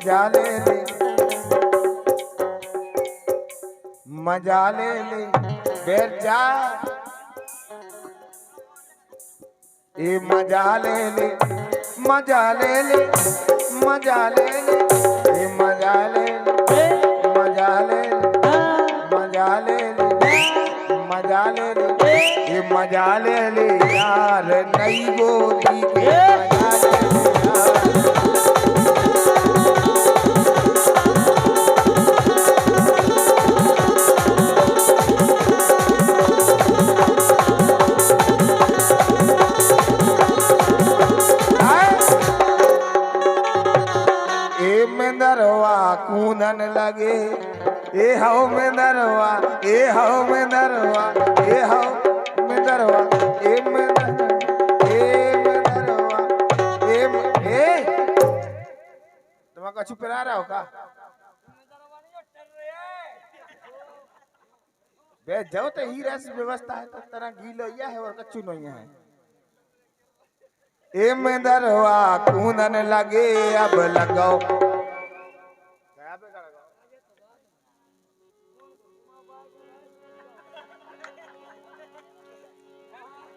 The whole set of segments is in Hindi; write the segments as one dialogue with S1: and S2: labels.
S1: मजा ले ले, मजा ले ले बैठ जा, ये मजा ले ले, मजा ले ले, मजा ले ले, ये मजा ले ले, मजा ले ले, मजा ले ले, मजा ले ले, ये मजा ले ले यार, नई गोरी के मजा ले ले यार। दरवा कूदन लगे, ए हाउ में दरवा, ए हाउ में दरवा, ए हाउ में दरवा, ए में दरवा, ए तुम्हारा कछु पिला रहा हो का? बे जाओ तो ही ऐसी व्यवस्था है तो तरह गीलो या है और कछु नहीं है। ए में दरवा कूदन लगे, अब लगाओ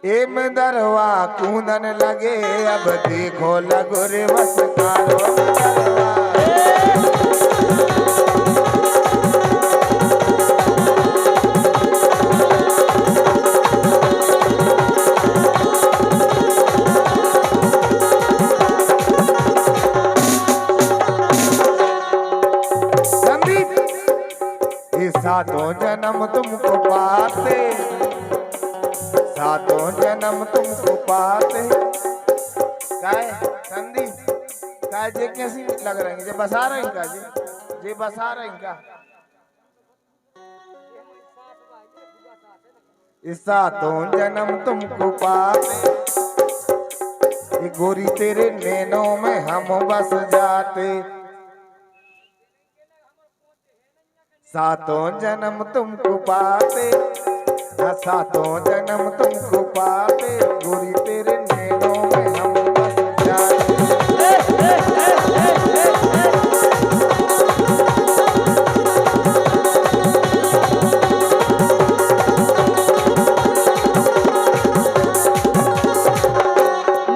S1: ए में दरवा कूदन लगे, अब देखो लगो रे बस कारो दरवा। संदीप ये सातों जन्म तुमको पाते, सातों जन्म तुमको पाते, काय संदीप काय जे कैसी लग रहे हैं, जे बसा रहे हैं का, जे बसा रहे हैं का, इस सातों जन्म तुमको पाते, ये गोरी तेरे नैनों में हम बस जाते, सातों जन्म तुमको पाते, सातों जन्म तुमको पाते, गोरी तेरे नैनों में हम बस जाते।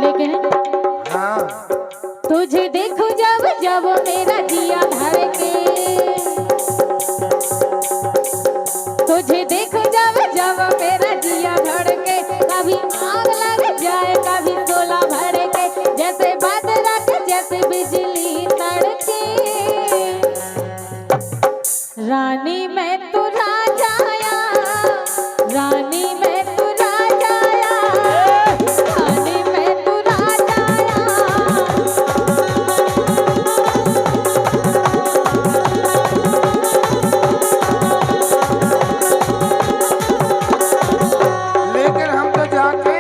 S2: लेकिन
S1: हाँ
S2: तुझे देखो जब जब मेरा जिया धड़के, तुझे देखो जब जब मेरा जिया धड़के, कभी आग लग जाए कभी शोला भड़के, जैसे बादल जैसे बिजली तड़के, रानी मैं तू राजाया, रानी मैं तू राजाया, रानी मैं तू राजाया।
S1: लेकिन हम तो जाके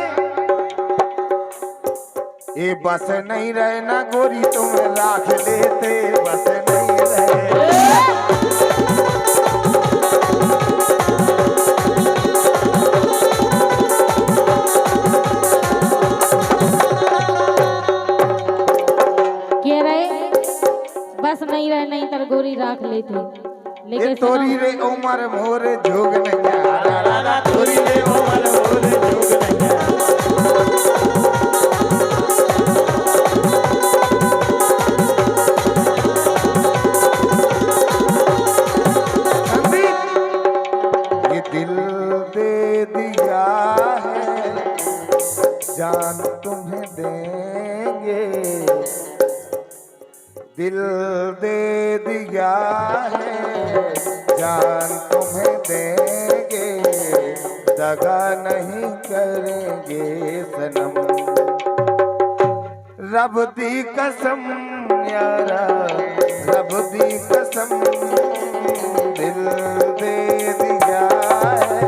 S1: ये बस नहीं रहे ना गोरी, तुम्हें राख लेते, बस नहीं रहे।
S2: कह रहे बस नहीं रहे, नहीं तर गोरी राख लेते,
S1: ये
S2: लेकिन
S1: तोरी रे उमर मोरे जोग नहीं, तोरी रे उमर मोरे जोग नहीं। ये दिल दे दिया है, जान तुम्हें देंगे, दिल दे दिया है, जान तुम्हें देंगे, दगा नहीं करेंगे सनम, रब दी कसम यारा, रब दी कसम, दिल दे दिया है,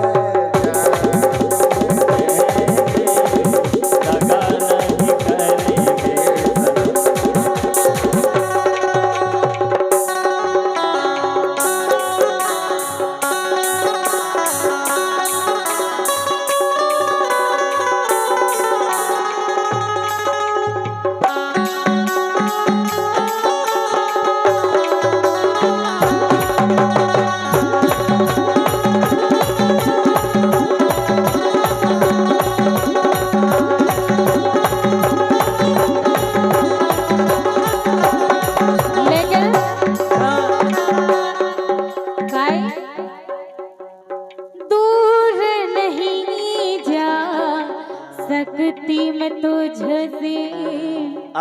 S1: दगा नहीं करेंगे सनम।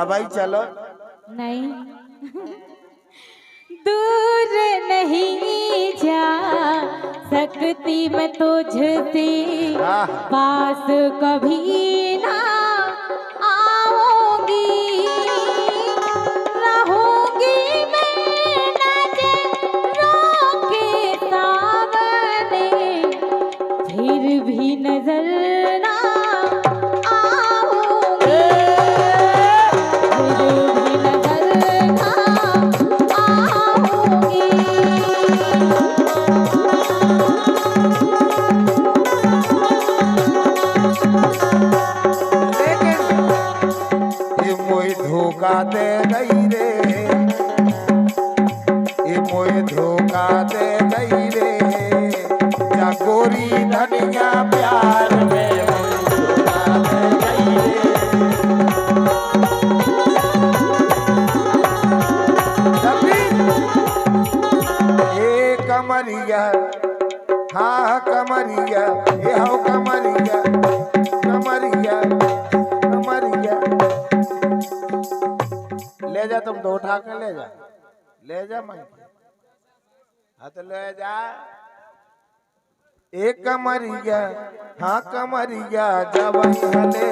S1: भाई चलो।
S2: नहीं दूर नहीं जा सकती मैं तुझसे,
S1: हाँ।
S2: पास कभी ना आऊंगी, रहूंगी मैं नजरों के सामने, फिर भी नजर ना आऊंगी, फिर भी नजर ना आऊंगी।
S1: ये मोई धोखा दे गई रे, ये मोई धोखा दे गई रे, जा गोरी धनिया प्यार में मोई धोखा दे गई रे। जबी ये कमरिया, हाँ कमरिया, ये हो कमरिया, कमरिया कमरिया। ले जा तुम दो उठा के ले जा, ले जा मैं, हाँ तो ले जा। एक कमरिया, हाँ कमरिया जब हले,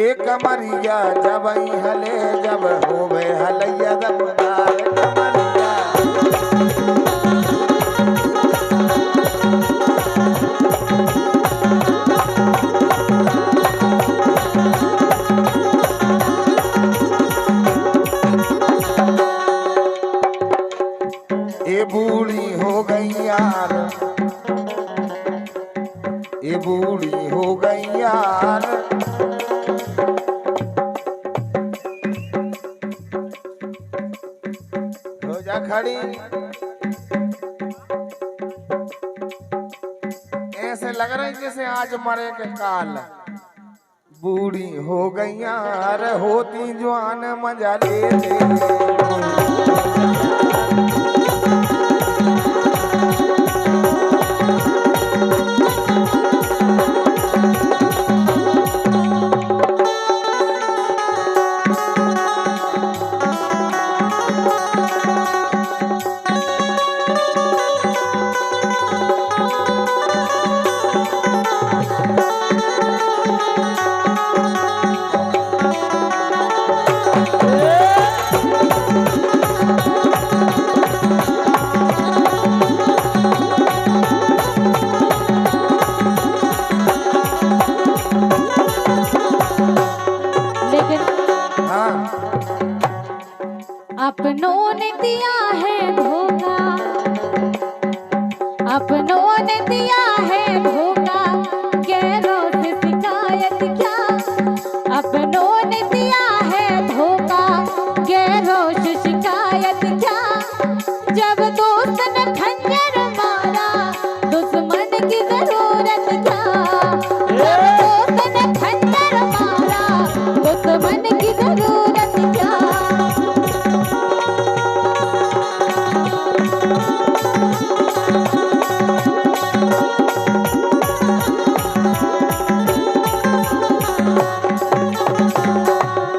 S1: एक कमरिया जब हले, जब होवे हलैया दमदार कमरिया। ये बूढ़ी हो गई यार, ये बूढ़ी हो गई यार, हो जा खड़ी। ऐसे लग रहा है जैसे आज मरे के काल। बूढ़ी हो गई यार, होती जवान मजा ले ले।
S2: अपनों ने दिया है धोखा, अपनों ने दिया है धोखा, गैरों से शिकायत क्या, अपनों ने दिया है धोखा, गैरों से शिकायत क्या। जब दोस्त ने खंजर मारा, दुश्मन की जरूरत क्या, जब दोस्त ने खंजर मारा, दुश्मन की जरूरत क्या।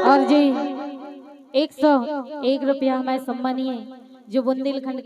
S2: और जी 101 रुपया हमारे सम्मानीय जो बुंदेलखंड